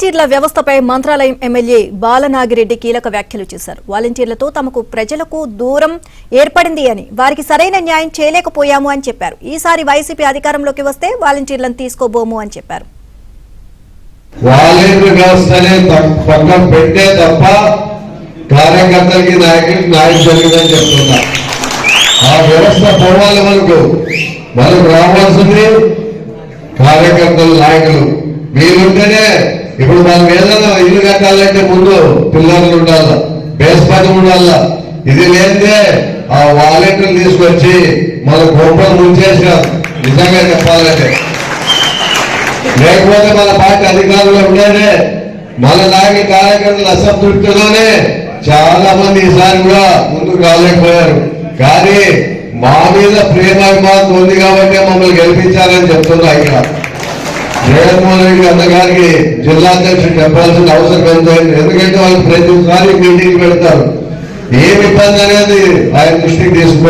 వాలంటీర్ల వ్యవస్థపై మంత్రాలయం ఎమ్మెల్యే బాలనాగిరెడ్డి కీలక వ్యాఖ్యలు చేశారు. వాలంటీర్లతో తమకు ప్రజలకు దూరం ఏర్పడింది అని, వారికి సరైన న్యాయం చేయలేకపోయాము అని చెప్పారు. ఈసారి వైసీపీ అధికారంలోకి వస్తే వాలంటీర్లను తీసుకోబోము అని చెప్పారు. వాలంటీర్ వ్యవస్థనే పక్కన పెట్టే తప్ప కార్యకర్తలకి నాయకులకి న్యాయం జరిగిందని చెప్తున్నా. ఆ వ్యవస్థ పోవాలి. మనకు రావాల్సింది కార్యకర్తలు, నాయకులు. మీరుంటేనే ఇప్పుడు మనం ఏదైనా ఇల్లు కట్టాలంటే ముందు పిల్లలు ఉండాల, బేస్పతి ఉండాల. ఇది లేదే ఆ వాలంటీర్లు తీసుకొచ్చి మన గొప్పలు ముంచేసారు నిజంగా చెప్పాలంటే. లేకపోతే మన పార్టీ అధికారంలో ఉండేదే మన నాయకుల కార్యకర్తలు అసంతృప్తిలోనే చాలా మంది ఈసారి కూడా ముందుకు రాలేకపోయారు. కానీ మా మీద ప్రేమాభిమానం ఉంది కాబట్టి మమ్మల్ని గెలిపించాలని చెప్తున్నా. ఇక్కడ జగన్మోహన్ రెడ్డి అన్నగారికి జిల్లా అధ్యక్షుడు చెప్పాల్సిన అవసరం ఎంతైంది. ఎందుకంటే వాళ్ళు ప్రతిసారి మీటింగ్ పెడతారు. ఏమి ఇబ్బంది అనేది ఆయన దృష్టికి తీసుకోవాలి.